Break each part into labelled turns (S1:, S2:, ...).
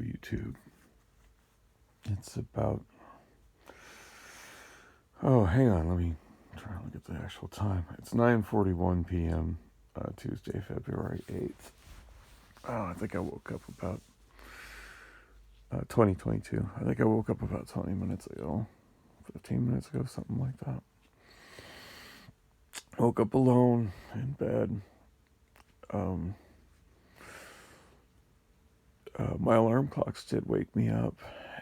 S1: YouTube. It's about... Oh, hang on. Let me try to look at the actual time. It's 9:41 p.m. Tuesday, February 8th. Oh, I think I woke up about 2022. I think I woke up about 20 minutes ago. 15 minutes ago, something like that. Woke up alone in bed. My alarm clocks did wake me up,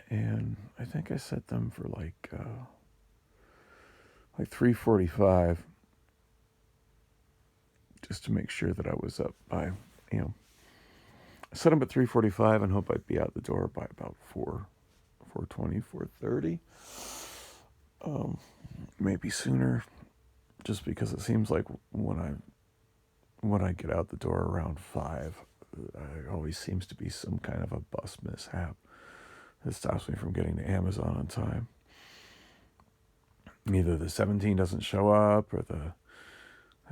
S1: and I think I set them for like 3:45, just to make sure that I was up by, I set them at 3:45 and hope I'd be out the door by about 4:20, 4:30, maybe sooner, just because it seems like when I get out the door around 5, there always seems to be some kind of a bus mishap that stops me from getting to Amazon on time. Either the 17 doesn't show up, or the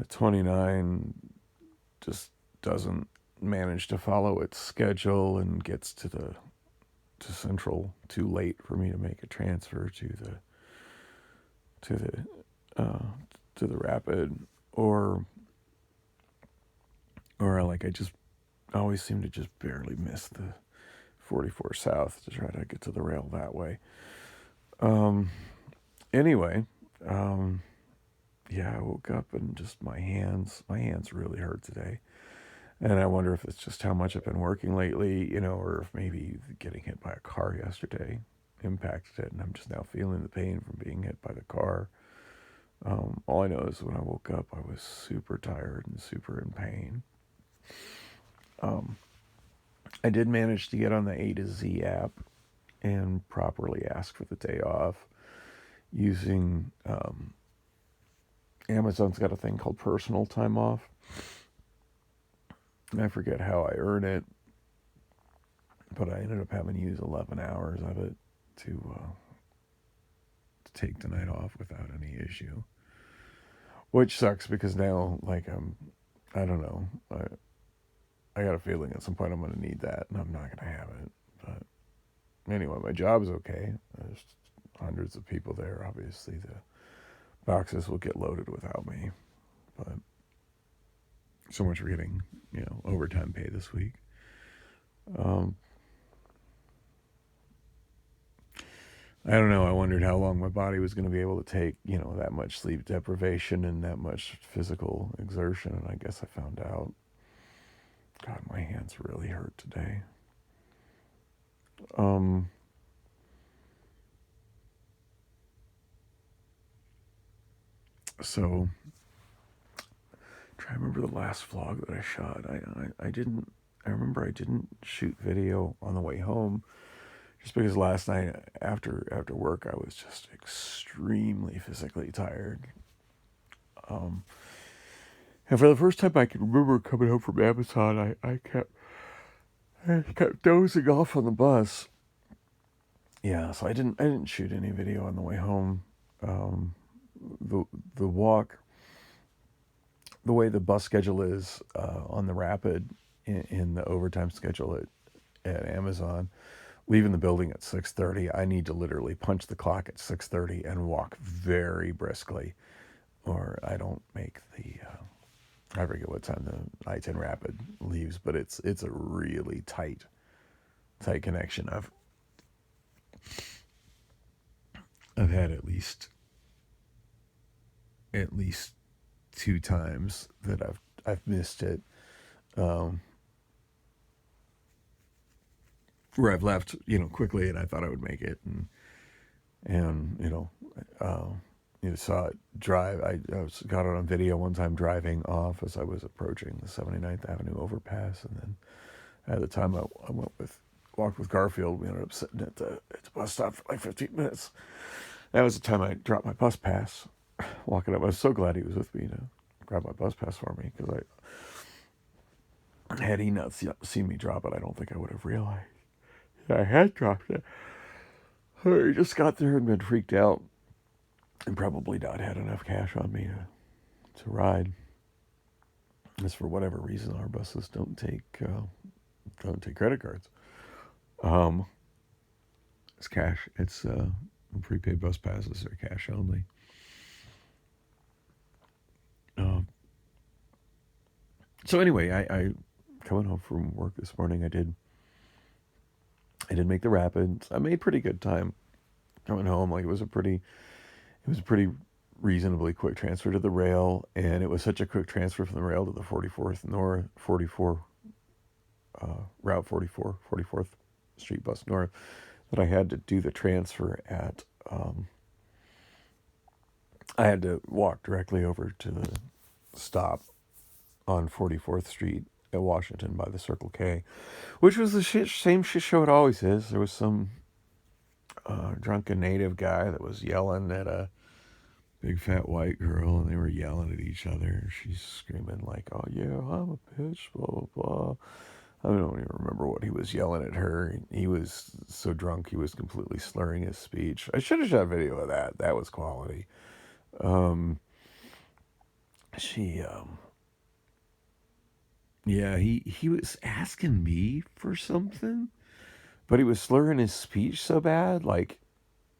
S1: 29 just doesn't manage to follow its schedule and gets to Central too late for me to make a transfer to the Rapid, or like I just always seem to just barely miss the 44 South to try to get to the rail that way. Anyway, I woke up and just my hands really hurt today. And I wonder if it's just how much I've been working lately, or if maybe getting hit by a car yesterday impacted it, and I'm just now feeling the pain from being hit by the car. All I know is when I woke up, I was super tired and super in pain. I did manage to get on the A to Z app and properly ask for the day off using... Amazon's got a thing called personal time off. I forget how I earn it, but I ended up having to use 11 hours of it to take the night off without any issue. Which sucks because now, I don't know. I got a feeling at some point I'm going to need that, and I'm not going to have it. But anyway, my job's okay. There's hundreds of people there. Obviously, the boxes will get loaded without me. But so much for getting, overtime pay this week. I don't know. I wondered how long my body was going to be able to take, that much sleep deprivation and that much physical exertion. And I guess I found out. God, my hands really hurt today. So, try to remember the last vlog that I shot. I remember I didn't shoot video on the way home, just because last night after work I was just extremely physically tired. And for the first time I can remember coming home from Amazon, I kept dozing off on the bus. Yeah, so I didn't shoot any video on the way home. The walk, the way the bus schedule is on the Rapid in the overtime schedule at Amazon, leaving the building at 6:30, I need to literally punch the clock at 6:30 and walk very briskly, or I don't make the... I forget what time the I-10 Rapid leaves, but it's a really tight connection. I've had at least 2 times that I've missed it, where I've left, quickly, and I thought I would make it, and you saw it drive. I got it on video one time driving off as I was approaching the 79th Avenue overpass, and then at the time I walked with Garfield. We ended up sitting at the bus stop for like 15 minutes. That was the time I dropped my bus pass walking up. I was so glad he was with me to grab my bus pass for me, because had he not seen me drop it, I don't think I would have realized I had dropped it. I just got there and been freaked out, and probably not had enough cash on me to ride. As for whatever reason, our buses don't take credit cards. Um, it's cash. It's prepaid bus passes are cash only. Um, so anyway, I coming home from work this morning. I did make the rapids. I made pretty good time coming home. Like it was a pretty reasonably quick transfer to the rail, and it was such a quick transfer from the rail to the 44th North, 44 Route 44, 44th Street Bus North, that I had to do the transfer at. I had to walk directly over to the stop on 44th Street at Washington by the Circle K, which was the same shit show it always is. There was some drunken native guy that was yelling at a big fat white girl, and they were yelling at each other. She's screaming like, "Oh yeah, I'm a bitch," blah blah blah. I don't even remember what he was yelling at her. He was so drunk he was completely slurring his speech. I should have shot a video of that. That was quality. Um, she, yeah, he was asking me for something, but he was slurring his speech so bad, like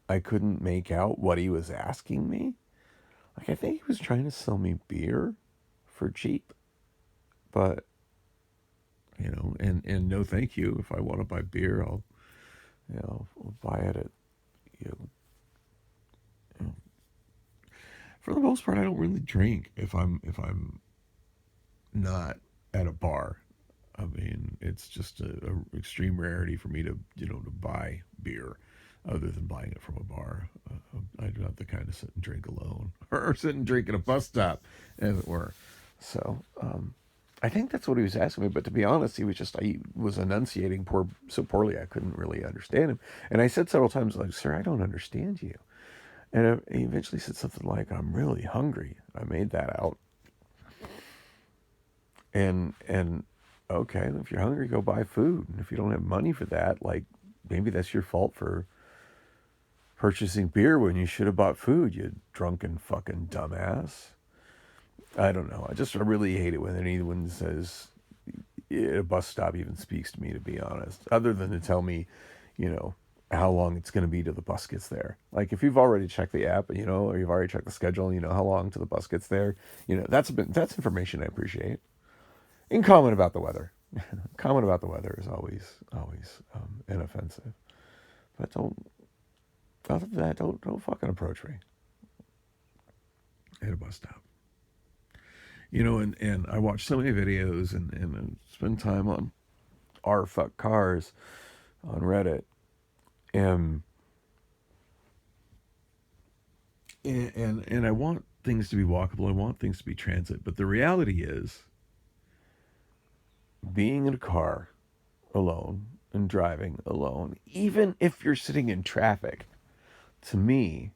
S1: I couldn't make out what he was asking me. Like I think he was trying to sell me beer for cheap, but and no thank you. If I want to buy beer, I'll buy it at you know, you know. For the most part, I don't really drink if I'm not at a bar. I mean, it's just a extreme rarity for me to to buy beer, other than buying it from a bar. I'm not the kind to sit and drink alone, or sit and drink at a bus stop, as it were. So I think that's what he was asking me. But to be honest, he was enunciating so poorly I couldn't really understand him. And I said several times, like, "Sir, I don't understand you." And he eventually said something like, "I'm really hungry." I made that out. And okay, if you're hungry, go buy food. And if you don't have money for that, like maybe that's your fault for purchasing beer when you should have bought food, you drunken fucking dumbass. I don't know. I really hate it when anyone says at a bus stop even speaks to me, to be honest, other than to tell me, you know, how long it's going to be till the bus gets there. Like if you've already checked the app, or you've already checked the schedule, and you know how long till the bus gets there, that's information I appreciate. And comment about the weather. Comment about the weather is always inoffensive. But other than that, don't fucking approach me at a bus stop. And I watch so many videos and spend time on r fuck cars on Reddit, and and I want things to be walkable. I want things to be transit. But the reality is, being in a car alone and driving alone, even if you're sitting in traffic, to me,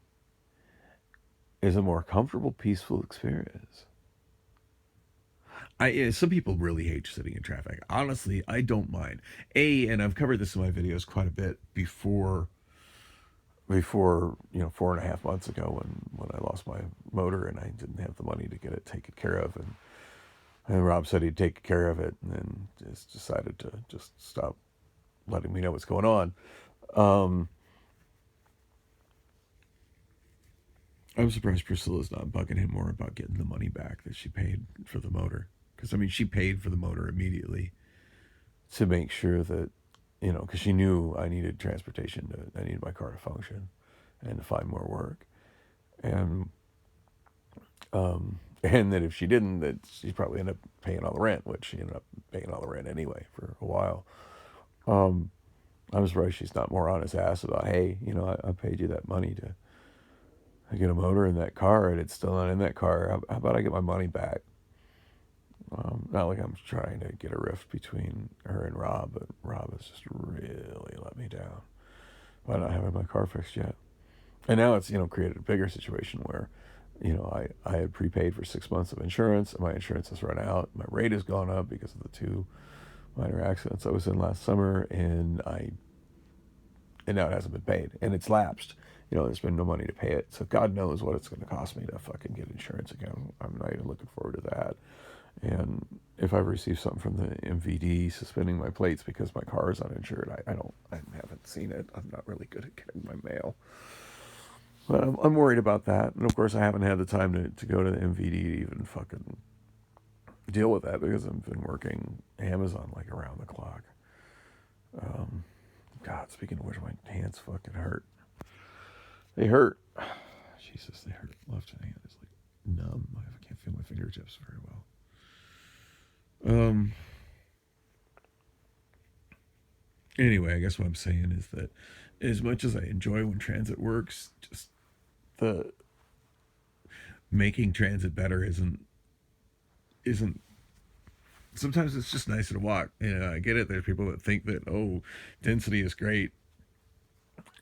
S1: is a more comfortable, peaceful experience. Some people really hate sitting in traffic. Honestly, I don't mind. And I've covered this in my videos quite a bit before 4.5 months ago when I lost my motor and I didn't have the money to get it taken care of, and Rob said he'd take care of it, and then just decided to just stop letting me know what's going on. Um, I'm surprised Priscilla's not bugging him more about getting the money back that she paid for the motor. Because, I mean, she paid for the motor immediately to make sure that, because she knew I needed transportation. I needed my car to function and to find more work. And that if she didn't, that she'd probably end up paying all the rent, which she ended up paying all the rent anyway for a while. Um, I'm surprised she's not more on his ass about, hey, I paid you that money to get a motor in that car, and it's still not in that car. How about I get my money back? Not like I'm trying to get a rift between her and Rob, but Rob has just really let me down by not having my car fixed yet. And now it's, created a bigger situation where, I had prepaid for 6 months of insurance, and my insurance has run out. My rate has gone up because of the two minor accidents I was in last summer, and now it hasn't been paid, and it's lapsed. There's been no money to pay it, so God knows what it's going to cost me to fucking get insurance again. I'm not even looking forward to that. And if I receive something from the MVD suspending my plates because my car is uninsured, I haven't seen it. I'm not really good at getting my mail. But I'm worried about that. And of course, I haven't had the time to go to the MVD to even fucking deal with that because I've been working Amazon like around the clock. God, speaking of which, my hands fucking hurt. They hurt. Jesus, they hurt. Left hand is like numb. I can't feel my fingertips very well. Anyway, I guess what I'm saying is that as much as I enjoy when transit works, just the making transit better isn't sometimes it's just nicer to walk. I get it. There's people that think that, oh, density is great,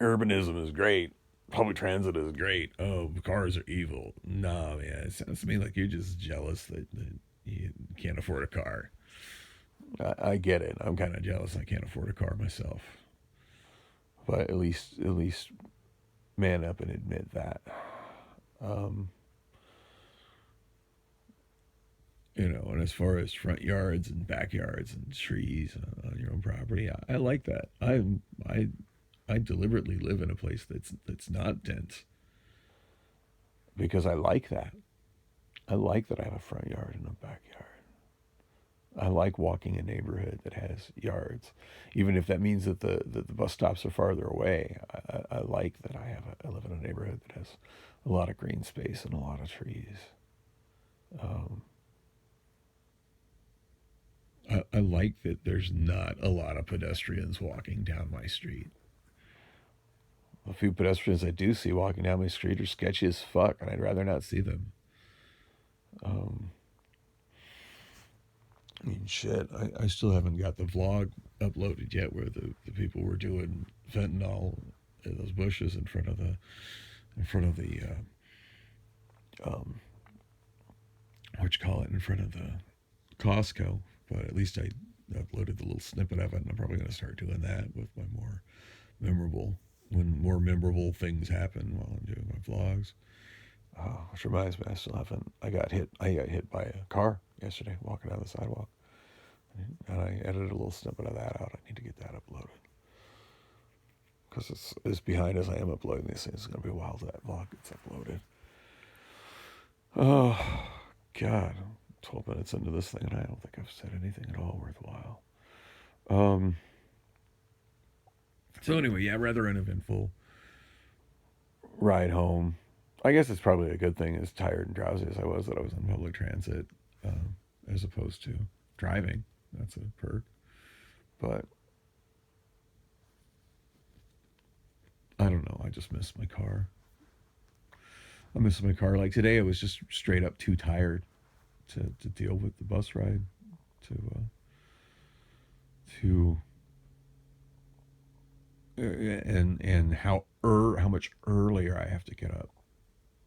S1: urbanism is great, public transit is great. Oh, cars are evil. Nah, man, it sounds to me like you're just jealous that you can't afford a car. I get it. I'm kind of jealous I can't afford a car myself. But at least man up and admit that. Um, and as far as front yards and backyards and trees on your own property, I like that. I deliberately live in a place that's not dense because I like that. I like that I have a front yard and a backyard. I like walking a neighborhood that has yards, even if that means that the bus stops are farther away. I like that I live in a neighborhood that has a lot of green space and a lot of trees. Um, I like that there's not a lot of pedestrians walking down my street. A few pedestrians I do see walking down my street are sketchy as fuck, and I'd rather not see them. Um, I mean, shit, I still haven't got the vlog uploaded yet where the people were doing fentanyl in those bushes in front of the what you call it, in front of the Costco. But at least I uploaded the little snippet of it, and I'm probably going to start doing that with my more memorable when more memorable things happen while I'm doing my vlogs. Which reminds me, I still haven't. I got hit. I got hit by a car yesterday walking down the sidewalk, and I edited a little snippet of that out. I need to get that uploaded because it's as behind as I am uploading these things. It's gonna be a while till that vlog gets uploaded. Oh God, 12 minutes into this thing, and I don't think I've said anything at all worthwhile. Um. So anyway, yeah, rather uneventful ride home. I guess it's probably a good thing, as tired and drowsy as I was, that I was on public transit as opposed to driving. That's a perk. But I don't know. I just miss my car. I miss my car. Like today, I was just straight up too tired to deal with the bus ride. To and how much earlier I have to get up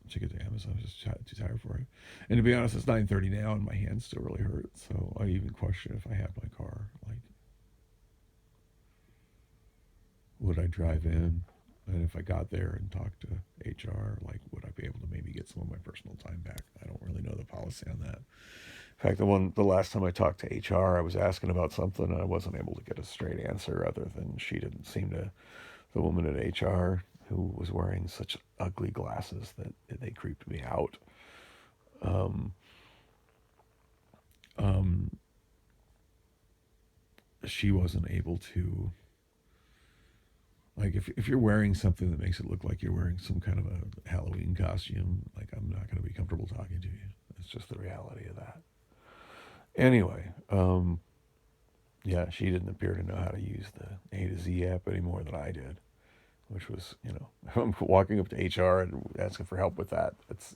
S1: to get to Amazon. I was just too tired for it. And to be honest, it's 9:30 now, and my hands still really hurt. So I even question if I had my car. Like, would I drive in? And if I got there and talked to HR, like, would I be able to maybe get some of my personal time back? I don't really know the policy on that. In fact, the last time I talked to HR, I was asking about something, and I wasn't able to get a straight answer other than she didn't seem to. The woman at HR who was wearing such ugly glasses that they creeped me out. Um, um, she wasn't able to, like, if you're wearing something that makes it look like you're wearing some kind of a Halloween costume, like, I'm not going to be comfortable talking to you. It's just the reality of that. Anyway, yeah, she didn't appear to know how to use the A to Z app any more than I did, which was, I'm walking up to HR and asking for help with that. It's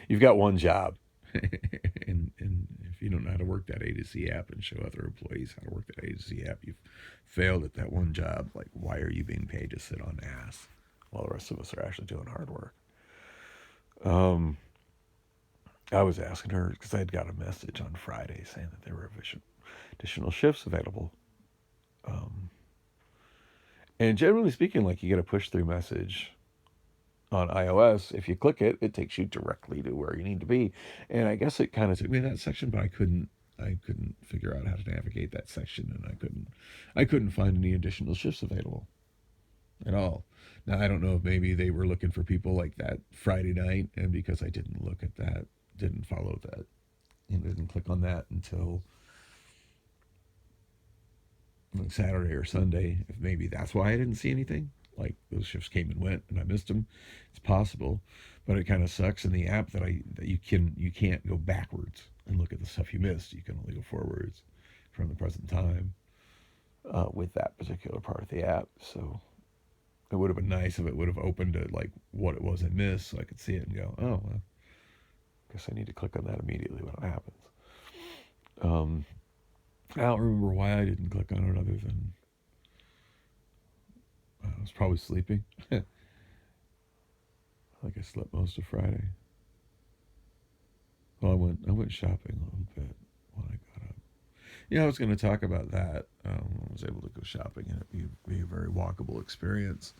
S1: you've got one job, and if you don't know how to work that A to Z app and show other employees how to work that A to Z app, you've failed at that one job. Like, why are you being paid to sit on ass while the rest of us are actually doing hard work? I was asking her because I had got a message on Friday saying that there were additional shifts available. And generally speaking, like, you get a push through message on iOS, if you click it, it takes you directly to where you need to be. And I guess it kind of took me to that section, but I couldn't figure out how to navigate that section, and I couldn't find any additional shifts available at all. Now I don't know if maybe they were looking for people like that Friday night, and because I didn't look at that, didn't follow that, didn't click on that until like Saturday or Sunday, if maybe that's why I didn't see anything. Like those shifts came and went, and I missed them. It's possible, but it kind of sucks in the app that you can't go backwards and look at the stuff you missed. You can only go forwards from the present time with that particular part of the app. So it would have been nice if it would have opened to like what it was I missed, so I could see it and go, oh, well, I guess I need to click on that immediately when it happens. Um, I don't remember why I didn't click on it other than I was probably sleeping. Like I slept most of Friday. Well, I went shopping a little bit when I got up. Yeah, I was going to talk about that. I was able to go shopping and be a very walkable experience.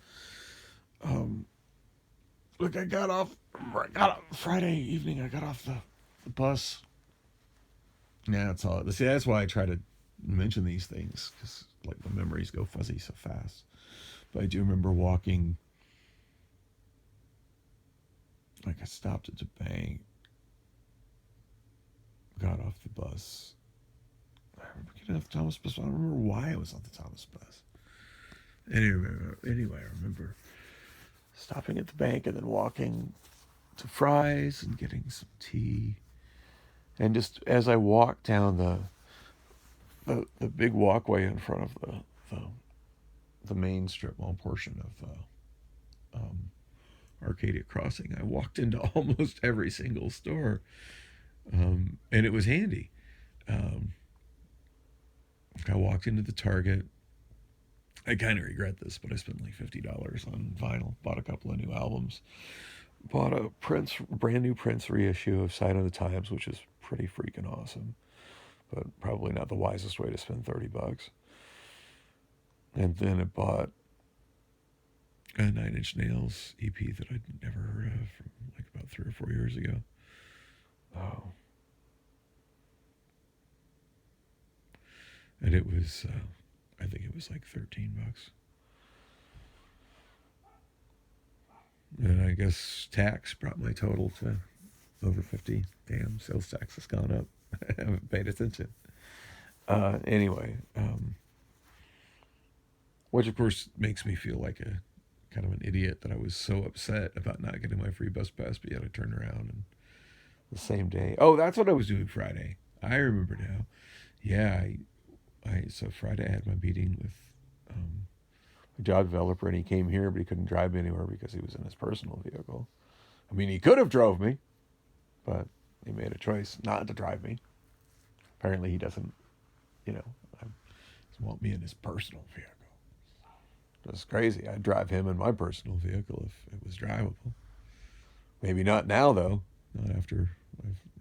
S1: Um, look, I got off Friday evening. I got off the bus. Yeah, that's all. See, that's why I try to mention these things because like the memories go fuzzy so fast. But I do remember walking. Like I stopped at the bank, got off the bus. I remember getting off the Thomas bus. I don't remember why I was on the Thomas bus. Anyway, I remember stopping at the bank and then walking to Fry's and getting some tea. And just as I walked down the big walkway in front of the main strip mall portion of Arcadia Crossing, I walked into almost every single store, and it was handy. Um, I walked into the Target. I kind of regret this, but I spent like $50 on vinyl. Bought a couple of new albums. Bought a brand new Prince reissue of Sign of the Times, which is pretty freaking awesome, but probably not the wisest way to spend $30. And then I bought a Nine Inch Nails EP that I'd never heard of from like about 3 or 4 years ago. Oh, and it was, I think it was like $13. And I guess tax brought my total to over 50. Damn, sales tax has gone up. I haven't paid attention. Anyway, which of course makes me feel like a kind of an idiot that I was so upset about not getting my free bus pass, but yet I turned around and the same day. Oh, that's what I was doing Friday. I remember now. Yeah, so Friday I had my meeting with a job developer, and he came here, but he couldn't drive me anywhere because he was in his personal vehicle. I mean, he could have drove me, but he made a choice not to drive me. Apparently, he doesn't, you know, doesn't want me in his personal vehicle. That's crazy. I'd drive him in my personal vehicle if it was drivable. Maybe not now, though. Not after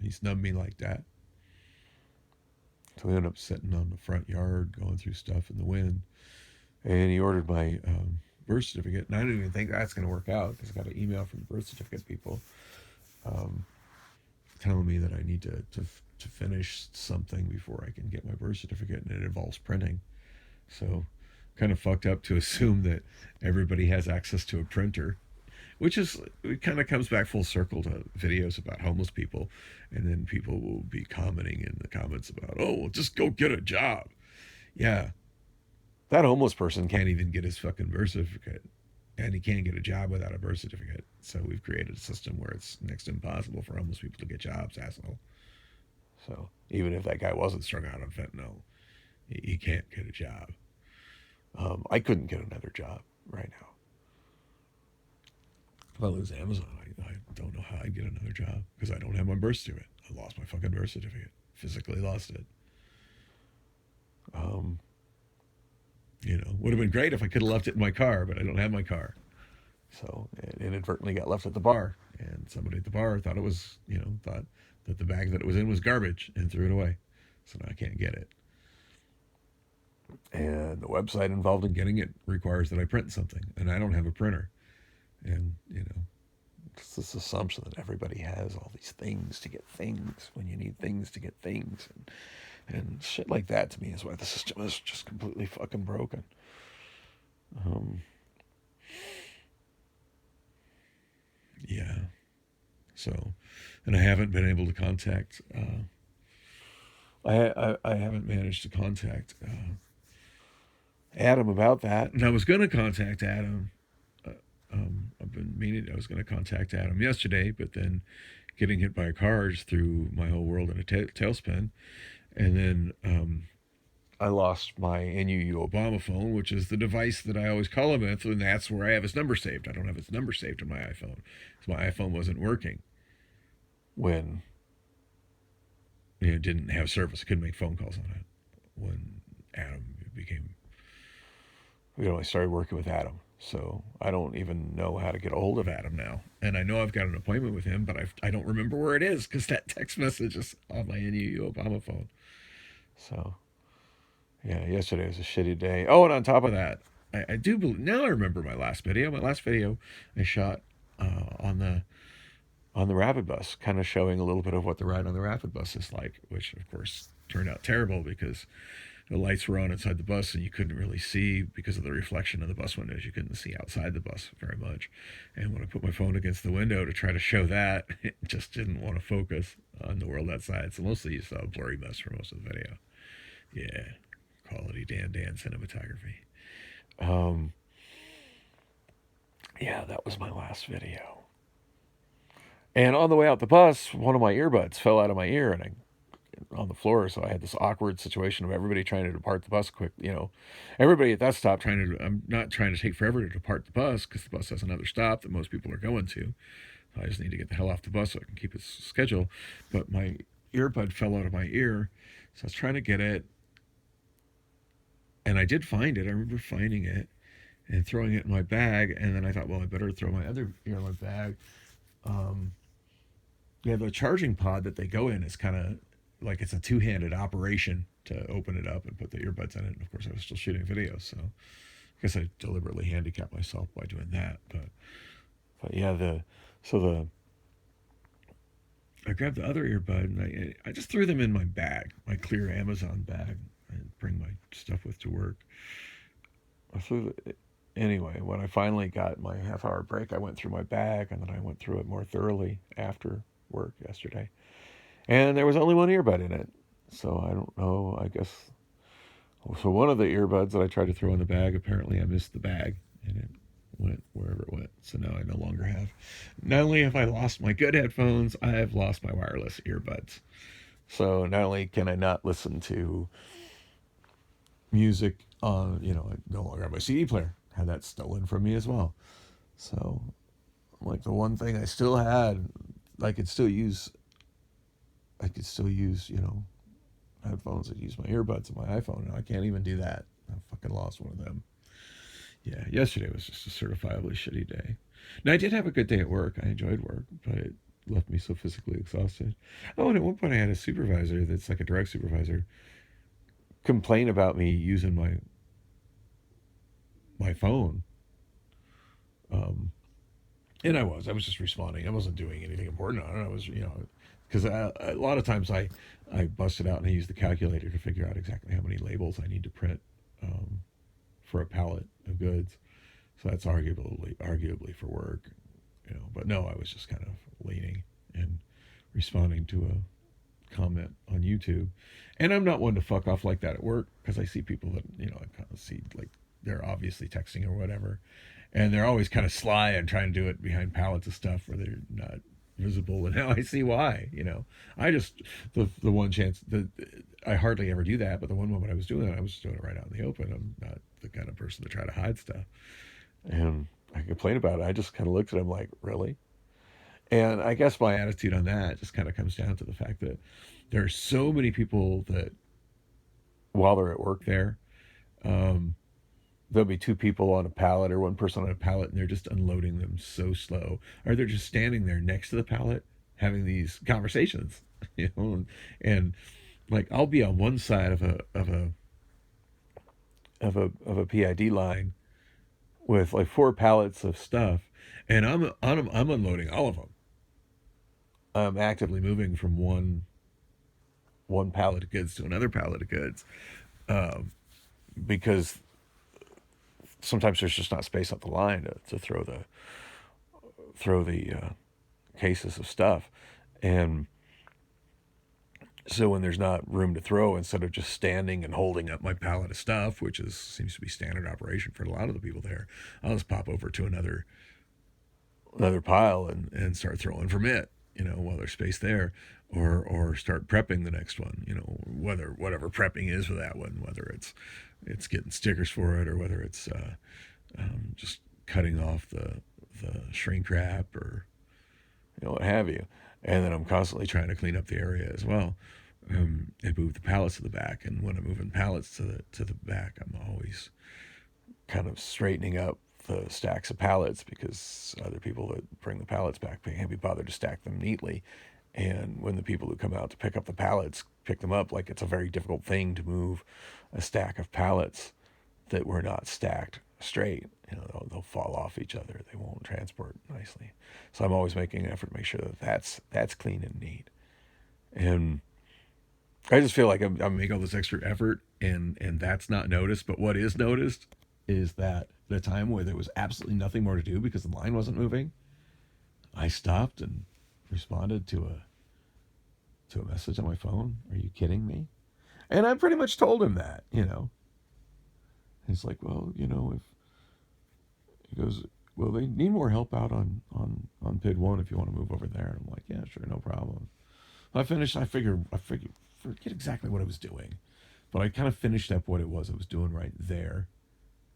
S1: he snubbed me like that. So we ended up sitting on the front yard, going through stuff in the wind. And he ordered my birth certificate. And I didn't even think that's going to work out because I got an email from the birth certificate people um, telling me that I need to finish something before I can get my birth certificate, and it involves printing. So kind of fucked up to assume that everybody has access to a printer, which is, it kind of comes back full circle to videos about homeless people, and then people will be commenting in the comments about, oh, well, just go get a job. Yeah, that homeless person can't even get his fucking birth certificate, and he can't get a job without a birth certificate. So we've created a system where it's next to impossible for homeless people to get jobs, asshole. So even if that guy wasn't strung out on fentanyl, he can't get a job. I couldn't get another job right now. If I lose Amazon, I don't know how I'd get another job because I don't have my birth certificate. I lost my fucking birth certificate. Physically lost it. Um, would have been great if I could have left it in my car, but I don't have my car. So it inadvertently got left at the bar, and somebody at the bar thought it was, thought that the bag that it was in was garbage and threw it away. So now I can't get it. And the website involved in getting it requires that I print something, and I don't have a printer. And It's this assumption that everybody has all these things to get things when you need things to get things. And shit like that to me is why the system is just completely fucking broken. Um, yeah. So, and I haven't been able to contact. I haven't managed to contact Adam about that, and I was going to contact Adam. Uh, I've been meaning I was going to contact Adam yesterday, but then getting hit by a car just threw my whole world in a tailspin, and then I lost my NUU Obama phone, which is the device that I always call him with, and that's where I have his number saved. I don't have his number saved in my iPhone, because my iPhone wasn't working when it didn't have service. I couldn't make phone calls on it when Adam became. We only started working with Adam, so I don't even know how to get a hold of Adam now. And I know I've got an appointment with him, but I don't remember where it is because that text message is on my NUU Obama phone. So yeah, yesterday was a shitty day. Oh, and on top of that, I do believe now I remember my last video. My last video I shot on the rapid bus, kind of showing a little bit of what the ride on the rapid bus is like, which of course turned out terrible because the lights were on inside the bus and you couldn't really see because of the reflection of the bus windows. You couldn't see outside the bus very much. And when I put my phone against the window to try to show that, it just didn't want to focus on the world outside. So mostly you saw a blurry mess for most of the video. Yeah, quality Dan cinematography. Yeah, that was my last video. And on the way out the bus, one of my earbuds fell out of my ear and on the floor. So I had this awkward situation of everybody trying to depart the bus quick. Everybody at that stop trying to. I'm not trying to take forever to depart the bus because the bus has another stop that most people are going to. I just need to get the hell off the bus so I can keep its schedule. But my earbud fell out of my ear, so I was trying to get it, and I did find it. I remember finding it and throwing it in my bag, and then I thought, well, I better throw my other ear in my bag. Yeah, the charging pod that they go in is kind of like it's a two-handed operation to open it up and put the earbuds in it. And of course, I was still shooting videos, so I guess I deliberately handicapped myself by doing that. But yeah, I grabbed the other earbud and I just threw them in my bag, my clear Amazon bag, and bring my stuff with to work. Anyway, when I finally got my half-hour break, I went through my bag and then I went through it more thoroughly after work yesterday. And there was only one earbud in it. So I don't know. I guess. So one of the earbuds that I tried to throw in the bag, apparently I missed the bag and it went wherever it went. So now I no longer have. Not only have I lost my good headphones, I have lost my wireless earbuds. So not only can I not listen to music on, I no longer have my CD player. Had that stolen from me as well. So, like the one thing I still had, I could still use, headphones that use my earbuds on my iPhone. And I can't even do that. I fucking lost one of them. Yeah, yesterday was just a certifiably shitty day. Now, I did have a good day at work. I enjoyed work, but it left me so physically exhausted. Oh, and at one point I had a supervisor that's like a direct supervisor complain about me using my phone. And I was just responding. I wasn't doing anything important on it. I was, because a lot of times I bust it out and I use the calculator to figure out exactly how many labels I need to print for a pallet of goods. So that's arguably for work, But no, I was just kind of leaning and responding to a comment on YouTube. And I'm not one to fuck off like that at work because I see people that, I kind of see like they're obviously texting or whatever. And they're always kind of sly and trying to do it behind pallets of stuff where they're not visible. And now I see why, I just, the one chance that I hardly ever do that. But the one moment I was doing it, I was just doing it right out in the open. I'm not the kind of person to try to hide stuff. And I complain about it. I just kind of looked at him like, really? And I guess my attitude on that just kind of comes down to the fact that there are so many people that while they're at work there, there'll be two people on a pallet or one person on a pallet and they're just unloading them so slow. Or they're just standing there next to the pallet having these conversations, and like I'll be on one side of a PID line with like 4 pallets of stuff, and I'm unloading all of them. I'm actively moving from one pallet of goods to another pallet of goods, um, because sometimes there's just not space up the line to throw the cases of stuff, and so when there's not room to throw, instead of just standing and holding up my pallet of stuff, which is seems to be standard operation for a lot of the people there, I'll just pop over to another pile and start throwing from it, while there's space there, or start prepping the next one, whatever prepping is for that one, whether it's getting stickers for it, or whether it's just cutting off the shrink wrap, or what have you. And then I'm constantly trying to clean up the area as well, and move the pallets to the back. And when I'm moving pallets to the back, I'm always kind of straightening up the stacks of pallets, because other people that bring the pallets back can't be bothered to stack them neatly. And when the people who come out to pick up the pallets pick them up, like, it's a very difficult thing to move a stack of pallets that were not stacked straight. They'll fall off each other. They won't transport nicely. So I'm always making an effort to make sure that that's clean and neat. And I just feel like I'm making all this extra effort, and that's not noticed. But what is noticed is that the time where there was absolutely nothing more to do because the line wasn't moving, I stopped and responded to a message on my phone. Are you kidding me? And I pretty much told him that. He's like, well, if he goes, well, they need more help out on PID 1 if you want to move over there. And I'm like, yeah, sure, no problem. I figured, forget exactly what I was doing, but I kind of finished up what it was I was doing right there,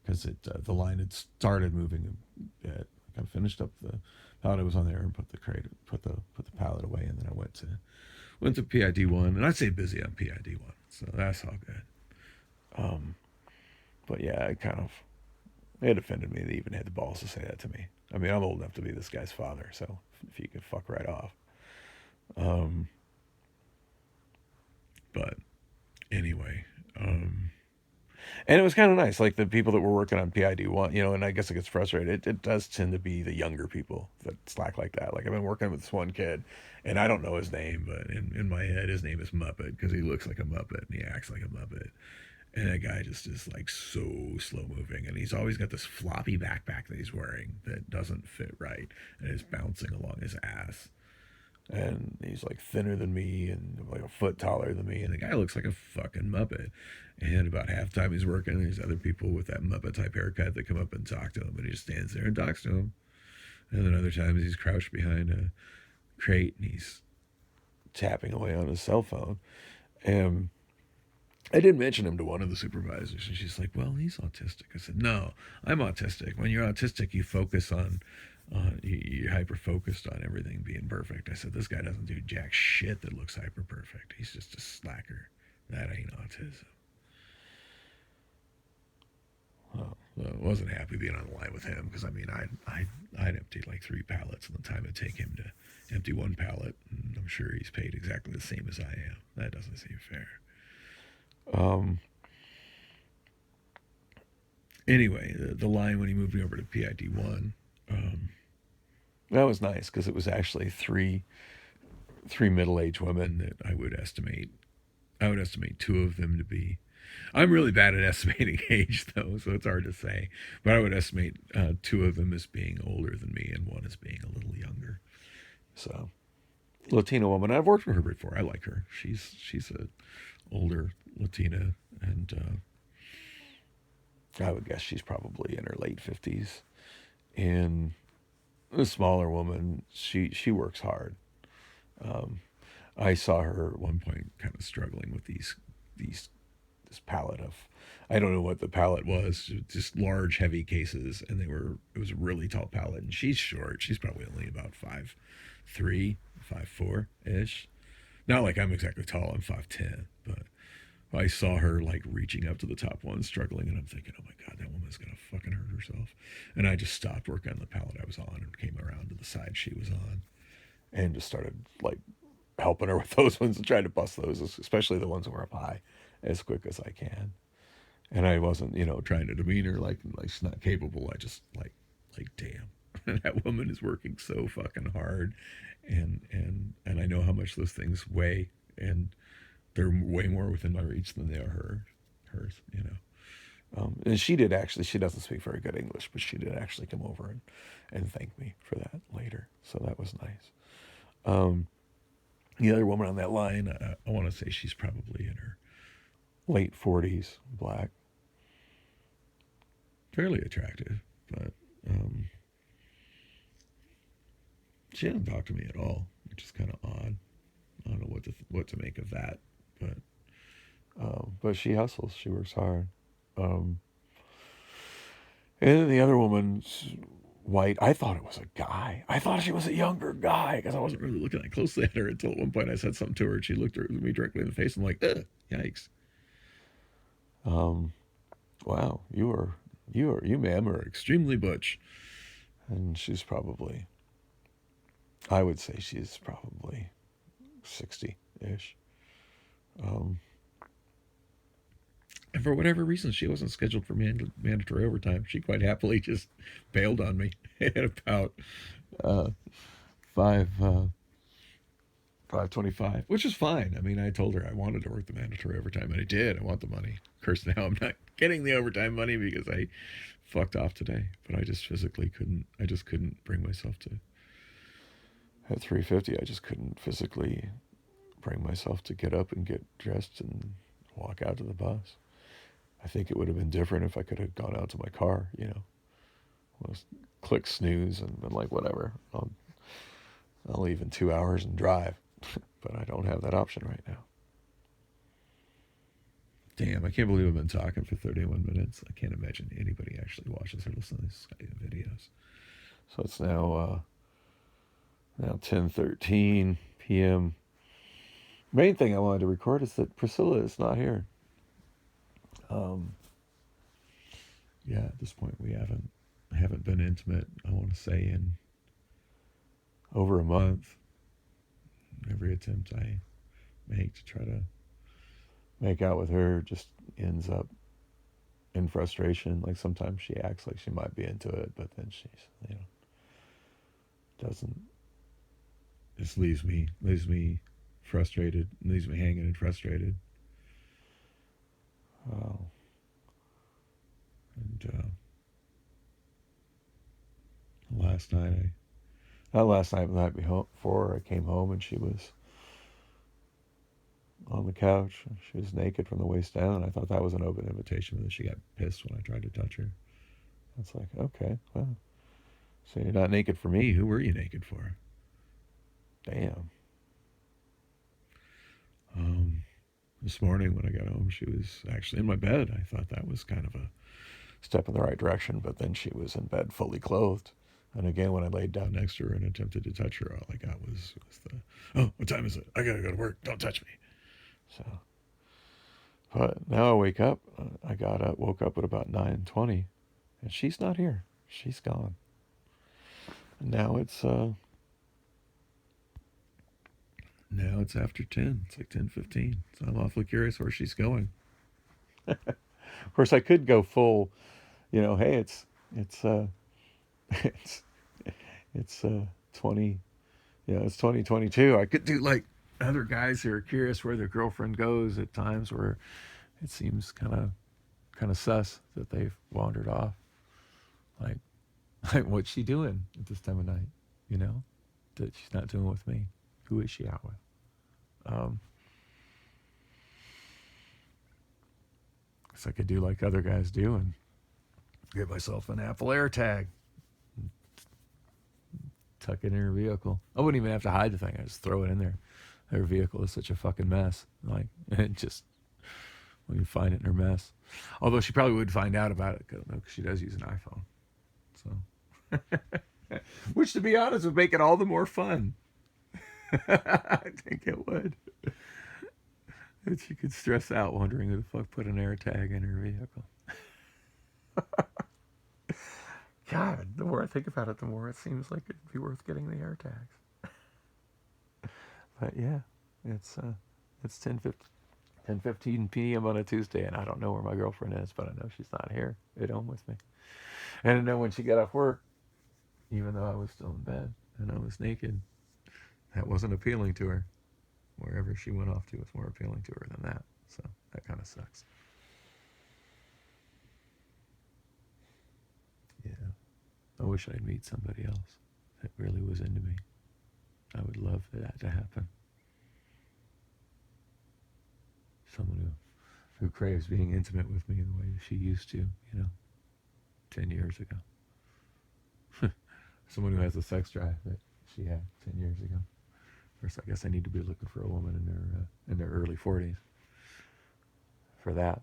S1: because the line had started moving a bit. I kind of finished up the pallet I was on there, and put the pallet away, and then I went to PID 1, and I'd say busy on PID 1, so that's all good. But yeah, it offended me. They even had the balls to say that to me. I mean, I'm old enough to be this guy's father, so if you could fuck right off. Um, but anyway, and it was kind of nice. Like, the people that were working on PID 1, and I guess it gets frustrated. It does tend to be the younger people that slack like that. Like, I've been working with this one kid, and I don't know his name, but in my head, his name is Muppet, because he looks like a Muppet and he acts like a Muppet. And that guy just is like so slow moving, and he's always got this floppy backpack that he's wearing that doesn't fit right, and is bouncing along his ass. And he's like thinner than me and like a foot taller than me, and the guy looks like a fucking Muppet. And about half the time he's working, there's other people with that Muppet type haircut that come up and talk to him, and he just stands there and talks to him. And then other times he's crouched behind a crate and he's tapping away on his cell phone. And I did mention him to one of the supervisors, and she's like, well, he's autistic. I said, no, I'm autistic. When you're autistic, you focus on, you're hyper focused on everything being perfect. I said, this guy doesn't do jack shit that looks hyper perfect. He's just a slacker. That ain't autism. Well, I wasn't happy being on the line with him, because I mean, I'd emptied like 3 pallets in the time it'd take him to empty 1 pallet, and I'm sure he's paid exactly the same as I am. That doesn't seem fair. Anyway, the line when he moved me over to PID 1, that was nice, because it was actually three middle-aged women that I would estimate 2 of them to be. I'm really bad at estimating age, though, so it's hard to say. But I would estimate 2 of them as being older than me, and 1 as being a little younger. So, Latina woman. I've worked with her before. I like her. She's a older Latina, and I would guess she's probably in her late 50s. And a smaller woman. She works hard. I saw her at one point kind of struggling with this pallet of, I don't know what the pallet was, just large heavy cases, and it was a really tall pallet, and she's short. She's probably only about 5'3", 5'4" ish. Not like I'm exactly tall. I'm 5'10", but I saw her like reaching up to the top one, struggling, and I'm thinking, oh my God, that woman's gonna fucking hurt herself. And I just stopped working on the pallet I was on and came around to the side she was on, and just started like helping her with those ones and trying to bust those, especially the ones that were up high, as quick as I can. And I wasn't, trying to demean her like she's not capable. I just like damn, that woman is working so fucking hard, and I know how much those things weigh, and they're way more within my reach than they are hers. And she did actually. She doesn't speak very good English, but she did actually come over and thank me for that later. So that was nice. The other woman on that line, I want to say she's probably in her late 40s, black, fairly attractive, but she didn't talk to me at all, which is kind of odd. I don't know what to make of that, but she hustles. She works hard. Um, and then the other woman's white. I thought it was a guy. I thought she was a younger guy because I wasn't really looking that closely at her until at one point I said something to her and she looked at me directly in the face. I'm like, ugh, yikes. Wow, you ma'am are extremely butch. And she's probably, I would say she's probably 60-ish. And for whatever reason, she wasn't scheduled for mandatory overtime. She quite happily just bailed on me at about uh, 5:25, which is fine. I mean, I told her I wanted to work the mandatory overtime, and I did. I want the money. Of course, now I'm not getting the overtime money because I fucked off today. But I just physically couldn't. I just couldn't bring myself to. At 3:50, I just couldn't physically bring myself to get up and get dressed and walk out to the bus. I think it would have been different if I could have gone out to my car, just click snooze and been like, whatever, I'll leave in 2 hours and drive. But I don't have that option right now. Damn, I can't believe I've been talking for 31 minutes. I can't imagine anybody actually watches or listens to these videos. So it's now 10:13 p.m. Main thing I wanted to record is that Priscilla is not here. Yeah, at this point we haven't been intimate, I want to say, in over a month. Every attempt I make to try to make out with her just ends up in frustration. Like sometimes she acts like she might be into it, but then she's doesn't. Just leaves me frustrated, leaves me hanging and frustrated. And last night not last night, but the night before, I came home and she was on the couch. She was naked from the waist down. I thought that was an open invitation, but then she got pissed when I tried to touch her. It's like, okay, well, so you're not naked for me. Who were you naked for? Damn. This morning when I got home, she was actually in my bed. I thought that was kind of a step in the right direction, but then she was in bed fully clothed. And again, when I laid down next to her and attempted to touch her, all I got was oh, what time is it? I gotta go to work. Don't touch me. So, but now I wake up. Woke up at about 9:20, and she's not here. She's gone. And now it's after 10. It's like 10:15. So I'm awfully curious where she's going. Of course, I could go full. Hey, it's it's it's 20. It's 2022. I could do like other guys who are curious where their girlfriend goes at times where it seems kind of sus that they've wandered off. Like what's she doing at this time of night? That she's not doing with me. Who is she out with? So I could do like other guys do and get myself an Apple AirTag, tuck it in her vehicle. I wouldn't even have to hide the thing. I just throw it in there. Her vehicle is such a fucking mess. Like, and just when you find it in her mess. Although she probably would find out about it because she does use an iPhone. So, which to be honest would make it all the more fun. I think it would. That she could stress out wondering who the fuck put an AirTag in her vehicle. God, the more I think about it, the more it seems like it'd be worth getting the AirTags. But yeah, it's 10:50. 10:15 p.m. on a Tuesday, and I don't know where my girlfriend is, but I know she's not here at home with me. And I know when she got off work, even though I was still in bed and I was naked, that wasn't appealing to her. Wherever she went off to was more appealing to her than that. So that kind of sucks. Yeah. I wish I'd meet somebody else that really was into me. I would love for that to happen. Someone who craves being intimate with me the way she used to, 10 years ago. Someone who has the sex drive that she had 10 years ago. First, I guess I need to be looking for a woman in their early 40s for that,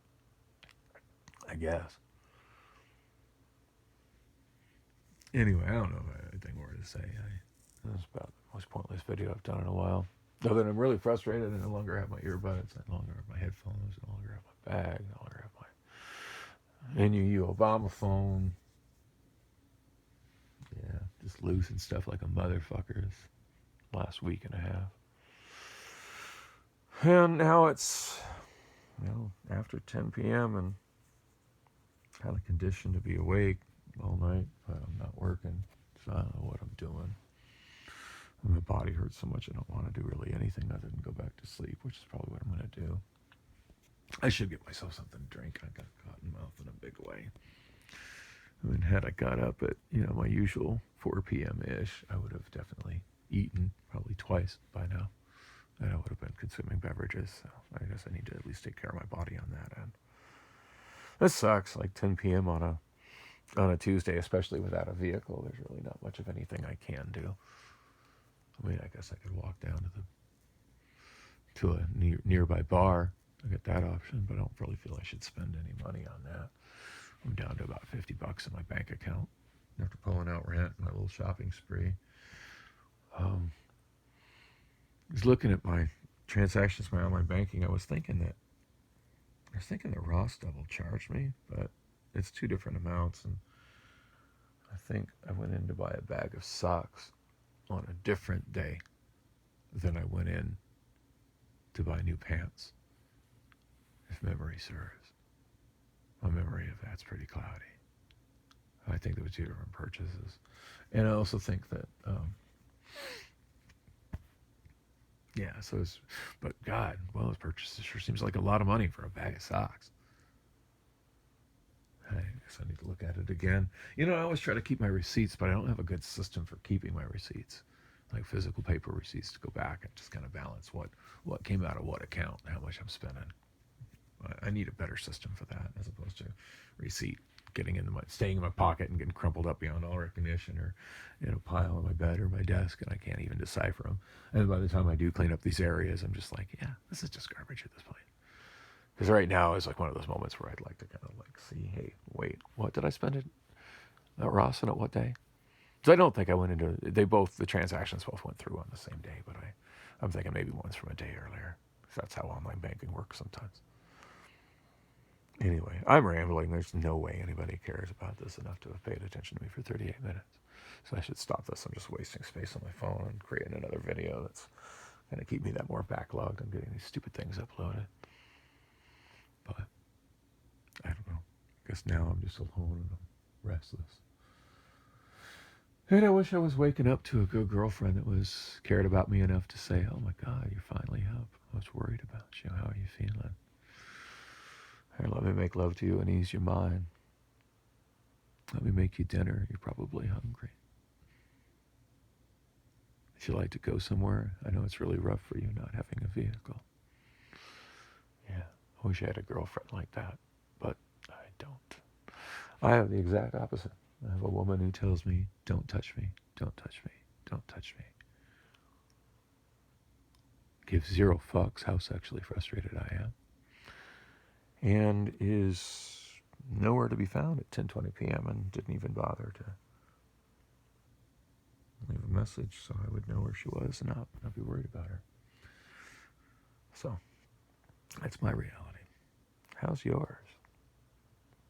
S1: I guess. Anyway, I don't know if I have anything more to say. That's about the most pointless video I've done in a while. Though that I'm really frustrated. I no longer have my earbuds. I no longer have my headphones. I no longer have my bag. I no longer have my NUU Obama phone. Yeah, just losing stuff like a motherfucker this last week and a half. And now it's, after 10 p.m. and kind of conditioned to be awake all night, but I'm not working, so I don't know what I'm doing. And my body hurts so much I don't want to do really anything other than go back to sleep, which is probably what I'm going to do. I should get myself something to drink. I got cotton mouth in a big way. I mean, had I got up at, my usual 4 p.m.-ish, I would have definitely eaten probably twice by now. And I would have been consuming beverages, so I guess I need to at least take care of my body on that end. This sucks, like 10 p.m. on a Tuesday, especially without a vehicle. There's really not much of anything I can do. I mean, I guess I could walk down to a nearby bar. I get that option, but I don't really feel I should spend any money on that. I'm down to about $50 in my bank account after pulling out rent, my little shopping spree. I was looking at my transactions, my online banking. I was thinking that Ross double charged me, but it's two different amounts, and I think I went in to buy a bag of socks on a different day than I went in to buy new pants, if memory serves. My memory of that's pretty cloudy. I think there were two different purchases. And I also think that, but God, well, those purchases sure seems like a lot of money for a bag of socks. I guess I need to look at it again. I always try to keep my receipts, but I don't have a good system for keeping my receipts, like physical paper receipts to go back and just kind of balance what came out of what account and how much I'm spending. I need a better system for that as opposed to receipt staying in my pocket and getting crumpled up beyond all recognition, or in a pile on my bed or my desk, and I can't even decipher them. And by the time I do clean up these areas, I'm just like, yeah, this is just garbage at this point. Because right now is like one of those moments where I'd like to kind of like see, hey, wait, what did I spend it at Ross and at what day? Because I don't think I went into, the transactions both went through on the same day, but I'm thinking maybe one's from a day earlier. Because that's how online banking works sometimes. Anyway, I'm rambling. There's no way anybody cares about this enough to have paid attention to me for 38 minutes. So I should stop this. I'm just wasting space on my phone and creating another video that's going to keep me that more backlogged on getting these stupid things uploaded. But I don't know. I guess now I'm just alone and I'm restless. And I wish I was waking up to a good girlfriend that was cared about me enough to say, oh my God, you're finally up. I was worried about you. How are you feeling? Here, let me make love to you and ease your mind. Let me make you dinner. You're probably hungry. Would you like to go somewhere? I know it's really rough for you not having a vehicle. Yeah, I wish I had a girlfriend like that, but I don't. I have the exact opposite. I have a woman who tells me, don't touch me, don't touch me, don't touch me. Gives zero fucks how sexually frustrated I am. And is nowhere to be found at 10:20 p.m. and didn't even bother to leave a message so I would know where she was and not be worried about her. So, that's my reality. How's yours?